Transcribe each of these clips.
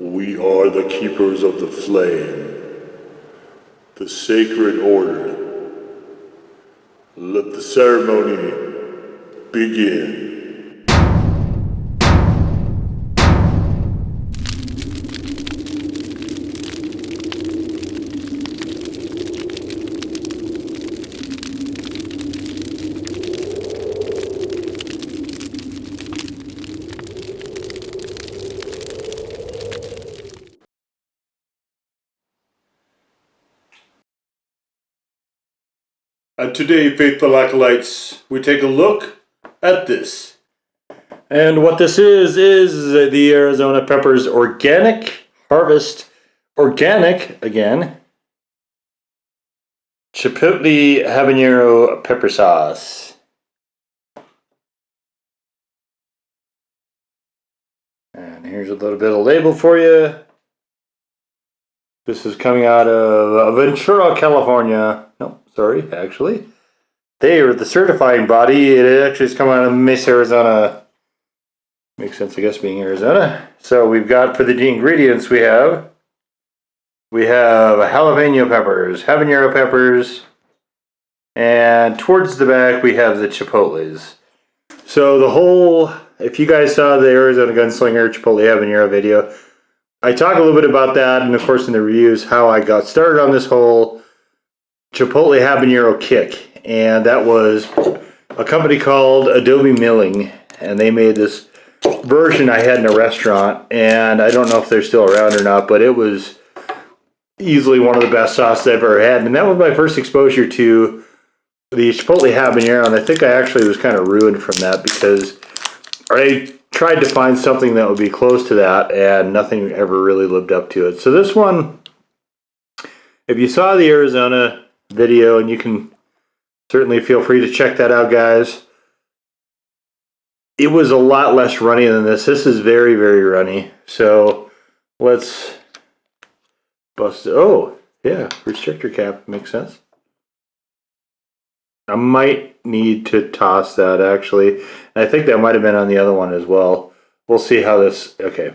We are the keepers of the flame, the sacred order. Let the ceremony begin. And today, faithful acolytes, we take a look at this. And what this is the Arizona Peppers Organic Harvest, organic again, Chipotle Habanero pepper sauce. And here's a little bit of label for you. This is coming out of Ventura, California. No, sorry, actually. They are the certifying body. It actually is coming out of Mesa, Arizona. Makes sense, I guess, being Arizona. So we've got, for the ingredients, we have jalapeno peppers, habanero peppers, and towards the back we have the chipotles. So the whole, if you guys saw the Arizona Gunslinger Chipotle Habanero video, I talk a little bit about that, and of course in the reviews, how I got started on this whole Chipotle Habanero kick. And that was a company called Addendum Milling, and they made this version I had in a restaurant, and I don't know if they're still around or not, but it was easily one of the best sauces I've ever had. And that was my first exposure to the Chipotle Habanero, and I think I actually was kind of ruined from that because I tried to find something that would be close to that, and nothing ever really lived up to it. So this one, if you saw the Arizona video, and you can certainly feel free to check that out, guys, it was a lot less runny than this. This is very, very runny. So let's bust it. Oh, yeah, restrictor cap makes sense. I might need to toss that, actually. And I think that might have been on the other one as well. We'll see how this... Okay.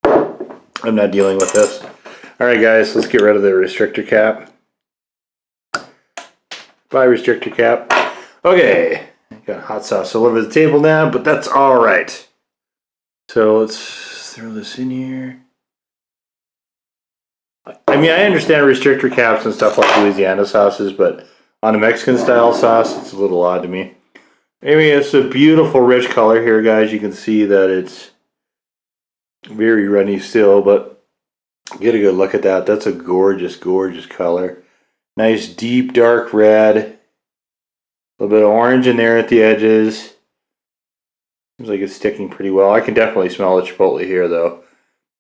I'm not dealing with this. Alright, guys, let's get rid of the restrictor cap. Bye, restrictor cap. Okay. Got hot sauce all over the table now, but that's alright. So let's throw this in here. I mean, I understand restrictor caps and stuff like Louisiana sauces, but on a Mexican style sauce, it's a little odd to me. Anyway, it's a beautiful rich color here, guys. You can see that it's very runny still, but get a good look at that. That's a gorgeous, gorgeous color. Nice deep dark red. A little bit of orange in there at the edges. Seems like it's sticking pretty well. I can definitely smell the chipotle here, though.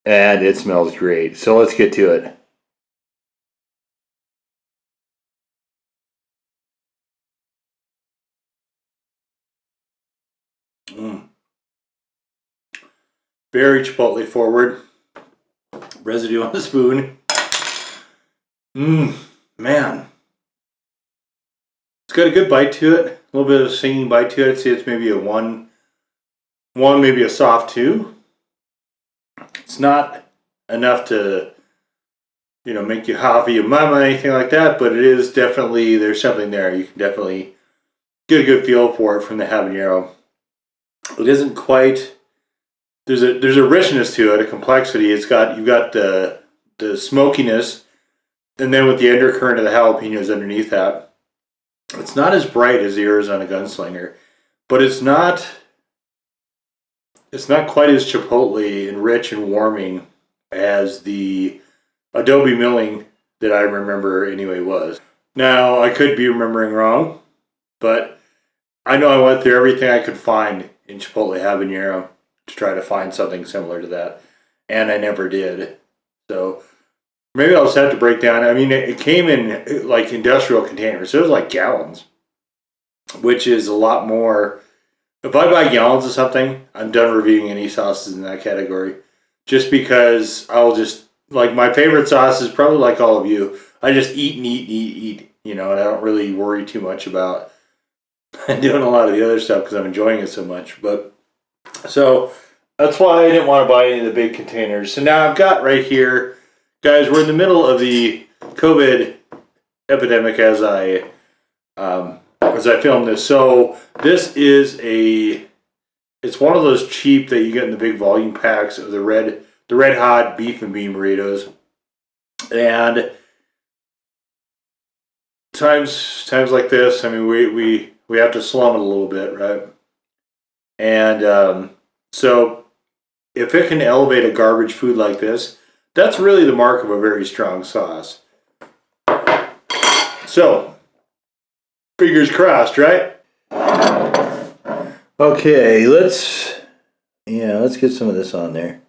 And it smells great. So let's get to it. Very Chipotle forward. Residue on the spoon. Man. It's got a good bite to it. A little bit of a singing bite to it. I'd say it's maybe a one, maybe a soft 2. It's not enough to, you know, make you happy or mama or anything like that, but it is definitely, there's something there. You can definitely get a good feel for it from the habanero. It isn't quite, there's a richness to it, a complexity. You've got the smokiness, and then with the undercurrent of the jalapenos underneath that. It's not as bright as the Arizona Gunslinger, but it's not quite as chipotle and rich and warming as the Adobe Milling that I remember anyway was. Now, I could be remembering wrong, but I know I went through everything I could find in Chipotle Habanero to try to find something similar to that, and I never did. So maybe I'll just have to break down. I mean, it came in like industrial containers, so it was like gallons, which is a lot more. If I buy gallons of something, I'm done reviewing any sauces in that category, just because I'll just, like, my favorite sauce is probably like all of you. I just eat and eat and eat and eat, you know, and I don't really worry too much about doing a lot of the other stuff because I'm enjoying it so much. But so That's why I didn't want to buy any of the big containers. So now I've got right here, guys, we're in the middle of the COVID epidemic as I film this. So this is it's one of those cheap that you get in the big volume packs of the red hot beef and bean burritos. And times like this, I mean, we have to slum it a little bit, right? And so if it can elevate a garbage food like this, that's really the mark of a very strong sauce. So, fingers crossed, right? Okay, let's get some of this on there.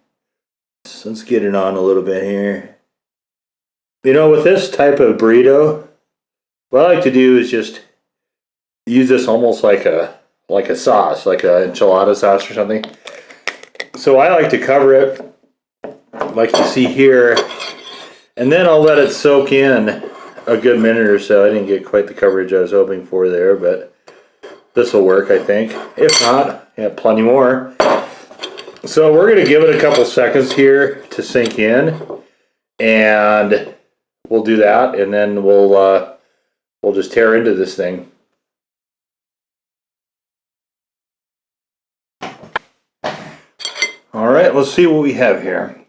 So let's get it on a little bit here. You know, with this type of burrito, what I like to do is just use this almost like a sauce, like an enchilada sauce or something. So I like to cover it, like you see here, and then I'll let it soak in a good minute or so. I didn't get quite the coverage I was hoping for there, but this will work, I think. If not, yeah, plenty more. So we're going to give it a couple seconds here to sink in, and we'll do that, and then we'll just tear into this thing. All right, let's see what we have here.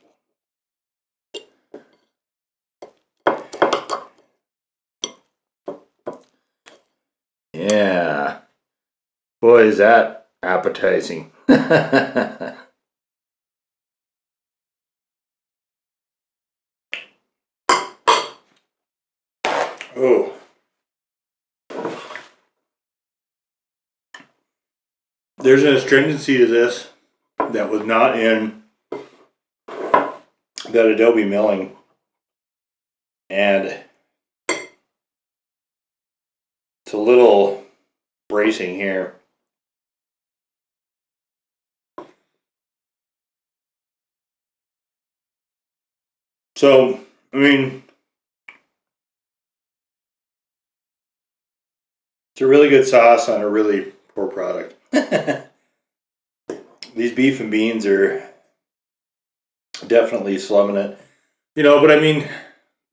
Yeah. Boy, is that appetizing. Oh. There's an astringency to this that was not in that adobe milling, and it's a little bracing here. So, I mean, it's a really good sauce on a really poor product. These beef and beans are definitely slumming it. You know, but I mean,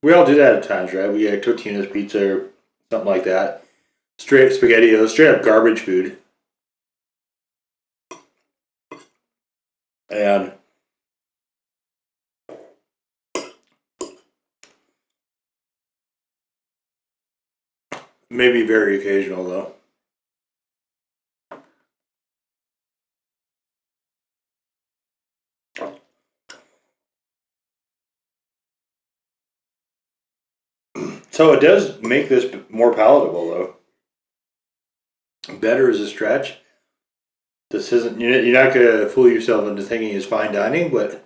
we all do that at times, right? We get Totino's pizza or something like that. Straight SpaghettiOs, straight up garbage food. And maybe very occasional, though. So it does make this more palatable, though. Better is a stretch. This isn't, you're not going to fool yourself into thinking it's fine dining, but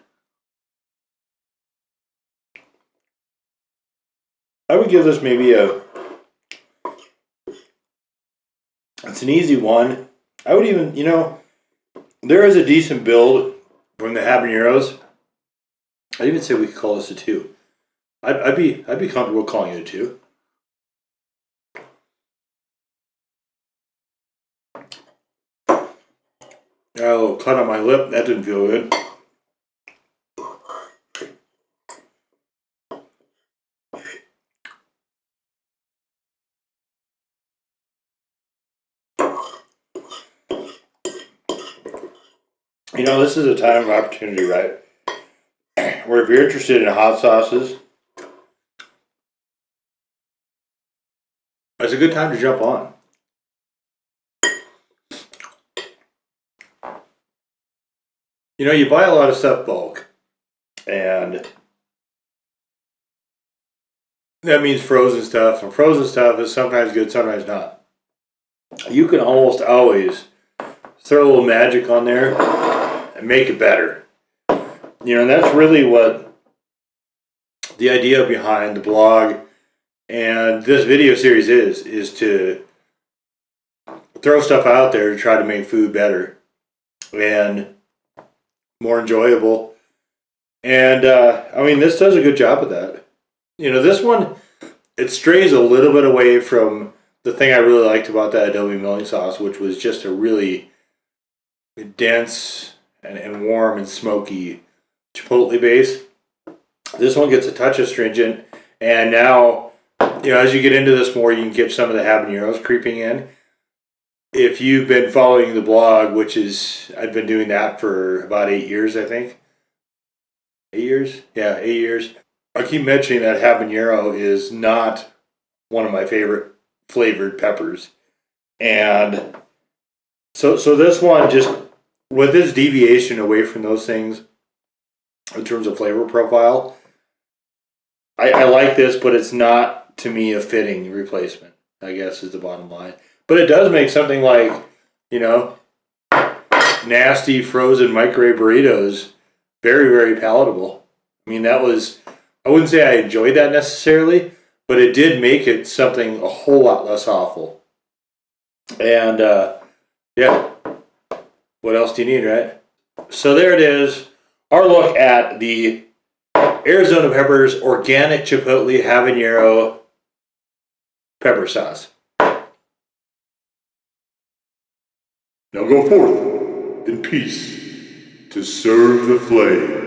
I would give this maybe it's an easy one. I would even, you know, there is a decent build from the habaneros. I'd even say we could call this a 2. I'd be comfortable calling it a 2. Got a little cut on my lip. That didn't feel good. You know, this is a time of opportunity, right? Where if you're interested in hot sauces, it's a good time to jump on. You know, you buy a lot of stuff bulk, and that means frozen stuff, and frozen stuff is sometimes good, sometimes not. You can almost always throw a little magic on there and make it better. You know, and that's really what the idea behind the blog and this video series is to throw stuff out there to try to make food better and more enjoyable. And I mean, this does a good job of that. You know, this one, it strays a little bit away from the thing I really liked about that adobe milling sauce, which was just a really dense and warm and smoky chipotle base. This one gets a touch astringent, and now, as you get into this more, you can get some of the habaneros creeping in. If you've been following the blog, which is, I've been doing that for about 8 years, I think. 8 years? Yeah, 8 years. I keep mentioning that habanero is not one of my favorite flavored peppers. And so this one, just with this deviation away from those things in terms of flavor profile, I like this, but it's not, to me, a fitting replacement, I guess is the bottom line. But it does make something like, nasty frozen microwave burritos very, very palatable. I mean, I wouldn't say I enjoyed that necessarily, but it did make it something a whole lot less awful. And, yeah, what else do you need, right? So there it is, our look at the Arizona Peppers Organic Chipotle Habanero Pepper Sauce. Now go forth in peace to serve the flame.